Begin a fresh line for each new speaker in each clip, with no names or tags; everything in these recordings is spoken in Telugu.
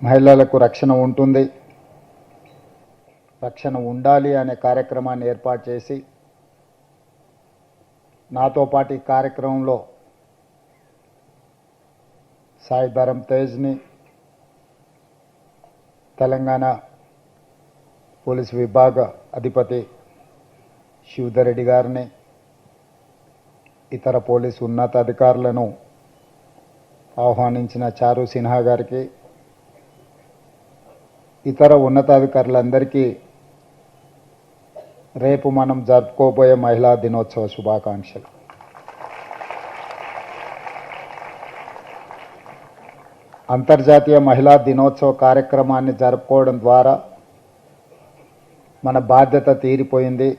మహిళలకు రక్షణ ఉంటుంది, రక్షణ ఉండాలి అనే కార్యక్రమాన్ని ఏర్పాటు చేసి నాతో పాటు ఈ కార్యక్రమంలో సాయి ధరం తేజ్ని, తెలంగాణ పోలీస్ విభాగ అధిపతి శివధర్ రెడ్డి గారిని, ఇతర పోలీసు ఉన్నతాధికారులను ఆహ్వానించిన చారు సిన్హా గారికి, ఇతర ఉన్నతాధికారులందరికీ రేపు మనం జరుపుకోబోయే మహిళా దినోత్సవ శుభాకాంక్షలు. అంతర్జాతీయ మహిళా దినోత్సవ కార్యక్రమాన్ని జరుపుకోవడం ద్వారా మన బాధ్యత తీరిపోయింది.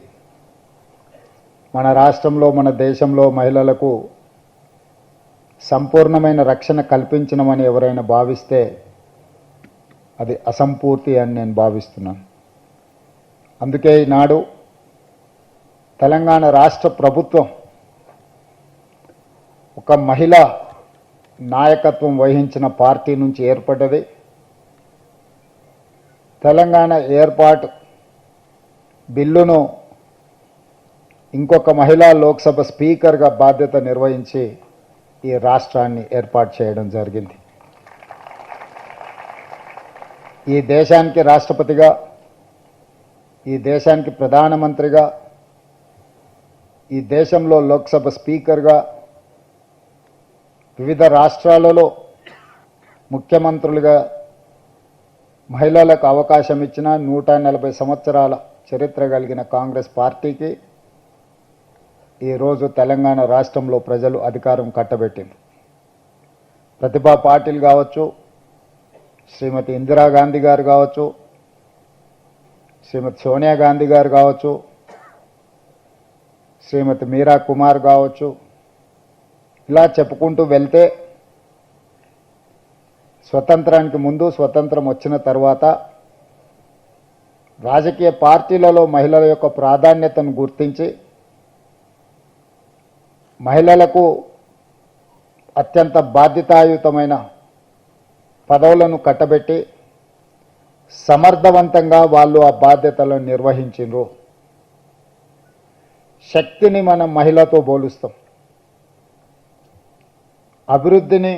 మన రాష్ట్రంలో, మన దేశంలో మహిళలకు సంపూర్ణమైన రక్షణ కల్పించమని ఎవరైనా భావిస్తే అది అసంపూర్తి అని నేను భావిస్తున్నాను. అందుకే ఈనాడు తెలంగాణ రాష్ట్ర ప్రభుత్వం ఒక మహిళ నాయకత్వం వహించిన పార్టీ నుంచి ఏర్పడ్డది. తెలంగాణ ఏర్పాటు బిల్లును ఇంకొక మహిళా లోక్సభ స్పీకర్గా బాధ్యత నిర్వహించి ఈ రాష్ట్రాన్ని ఏర్పాటు చేయడం జరిగింది. ఈ దేశానికి రాష్ట్రపతిగా, ఈ దేశానికి ప్రధానమంత్రిగా, ఈ దేశంలో లోక్సభ స్పీకర్గా, వివిధ రాష్ట్రాలలో ముఖ్యమంత్రులుగా మహిళలకు అవకాశం ఇచ్చిన 140 సంవత్సరాల చరిత్ర కలిగిన కాంగ్రెస్ పార్టీకి ఈరోజు తెలంగాణ రాష్ట్రంలో ప్రజలు అధికారం కట్టబెట్టింది. ప్రతిభా పాటిల్ కావచ్చు, శ్రీమతి ఇందిరాగాంధీ గారు కావచ్చు, శ్రీమతి సోనియా గాంధీ గారు కావచ్చు, శ్రీమతి మీరా కుమార్ కావచ్చు, ఇలా చెప్పుకుంటూ వెళ్తే స్వతంత్రానికి ముందు, స్వతంత్రం వచ్చిన తర్వాత రాజకీయ పార్టీలలో మహిళల యొక్క ప్రాధాన్యతను గుర్తించి మహిళలకు అత్యంత బాధ్యతాయుతమైన పదవులను కట్టబెట్టి సమర్థవంతంగా వాళ్ళు ఆ బాధ్యతలను నిర్వహించారు. శక్తిని మనం మహిళతో పోలుస్తాం, అభివృద్ధిని,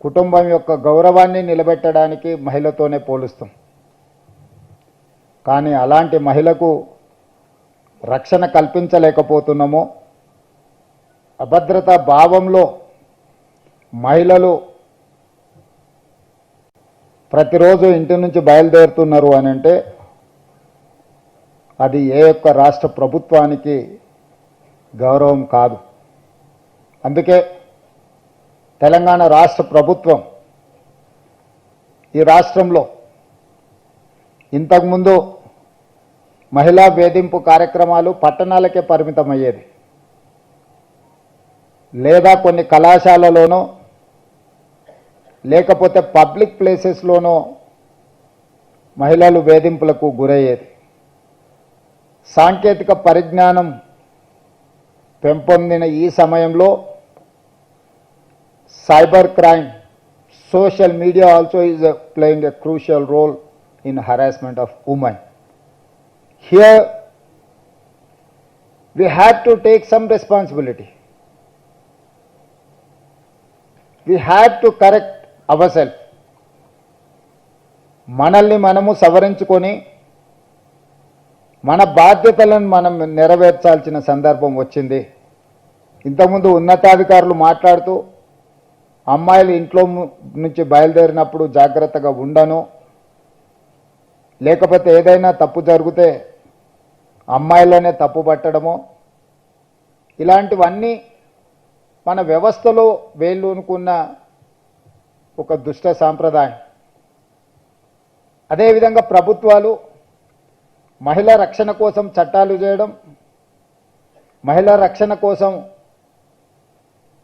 కుటుంబం యొక్క గౌరవాన్ని నిలబెట్టడానికి మహిళతోనే పోలుస్తాం. కానీ అలాంటి మహిళకు రక్షణ కల్పించలేకపోతున్నామో, అభద్రతా భావంలో మహిళలు ప్రతిరోజు ఇంటి నుంచి బయలుదేరుతున్నారు అని అంటే అది ఏ ఒక్క రాష్ట్ర ప్రభుత్వానికి గౌరవం కాదు. అందుకే తెలంగాణ రాష్ట్ర ప్రభుత్వం ఈ రాష్ట్రంలో ఇంతకుముందు మహిళా వేధింపు కార్యక్రమాలు పట్టణాలకే పరిమితమయ్యేది, లేదా కొన్ని కళాశాలలోనో లేకపోతే పబ్లిక్ ప్లేసెస్లోనో మహిళలు వేధింపులకు గురయ్యేది. సాంకేతిక పరిజ్ఞానం పెంపొందిన ఈ సమయంలో cyber crime, social media also is playing a crucial role in harassment of women. Here we have to take some responsibility. We have to correct ourselves. మనల్ని మనము సవరించుకొని మన బాధ్యతలను మనం నెరవేర్చాల్సిన సందర్భం వచ్చింది. ఇంతకుముందు ఉన్నతాధికారులు మాట్లాడుతూ అమ్మాయిలు ఇంట్లో నుంచి బయలుదేరినప్పుడు జాగ్రత్తగా ఉండను, లేకపోతే ఏదైనా తప్పు జరిగితే అమ్మాయిలనే తప్పు పట్టడము, ఇలాంటివన్నీ మన వ్యవస్థలో వేళ్ళూనుకున్న ఒక దుష్ట సాంప్రదాయం. అదేవిధంగా ప్రభుత్వాలు మహిళా రక్షణ కోసం చట్టాలు చేయడం, మహిళా రక్షణ కోసం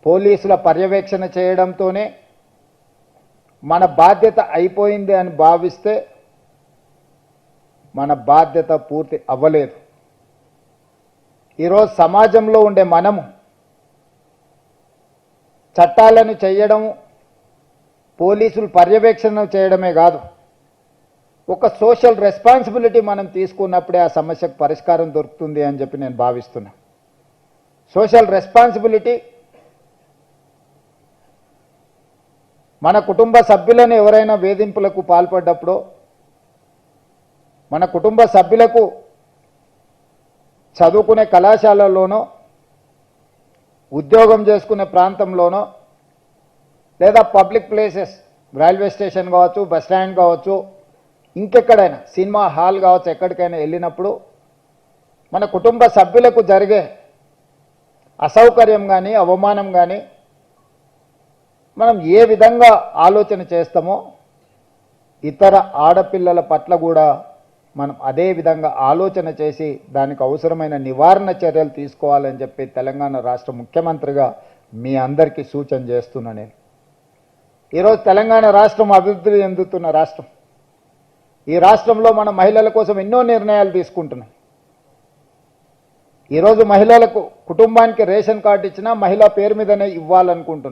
పోలీసుల పర్యవేక్షణ చేయడంతోనే మన బాధ్యత అయిపోయింది అని భావిస్తే మన బాధ్యత పూర్తి అవ్వలేదు. ఈరోజు సమాజంలో ఉండే మనము చట్టాలను చేయడం, పోలీసులు పర్యవేక్షణ చేయడమే కాదు, ఒక సోషల్ రెస్పాన్సిబిలిటీ మనం తీసుకున్నప్పుడే ఆ సమస్యకు పరిష్కారం దొరుకుతుంది అని చెప్పి నేను భావిస్తున్నా. సోషల్ రెస్పాన్సిబిలిటీ మన కుటుంబ సభ్యులను ఎవరైనా వేధింపులకు పాల్పడ్డప్పుడు, మన కుటుంబ సభ్యులకు చదువుకునే కళాశాలలోనో ఉద్యోగం చేసుకునే ప్రాంతంలోనో లేదా పబ్లిక్ ప్లేసెస్ రైల్వే స్టేషన్ కావచ్చు, బస్ స్టాండ్ కావచ్చు, ఇంకెక్కడైనా సినిమా హాల్ కావచ్చు, ఎక్కడికైనా వెళ్ళినప్పుడు మన కుటుంబ సభ్యులకు జరిగే అసౌకర్యం కానీ అవమానం కానీ మనం ఏ విధంగా ఆలోచన చేస్తామో ఇతర ఆడపిల్లల పట్ల కూడా మనం అదే విధంగా ఆలోచన చేసి దానికి అవసరమైన నివారణ చర్యలు తీసుకోవాలని చెప్పి తెలంగాణ రాష్ట్ర ముఖ్యమంత్రిగా మీ అందరికీ సూచన చేస్తున్నా. నేను ఈరోజు తెలంగాణ రాష్ట్రం అభివృద్ధి చెందుతున్న రాష్ట్రం. ఈ రాష్ట్రంలో మన మహిళల కోసం ఎన్నో నిర్ణయాలు తీసుకుంటున్నాం. ఈరోజు మహిళలకు కుటుంబానికి రేషన్ కార్డు ఇచ్చినా మహిళా పేరు మీదనే ఇవ్వాలనుకుంటున్నాం.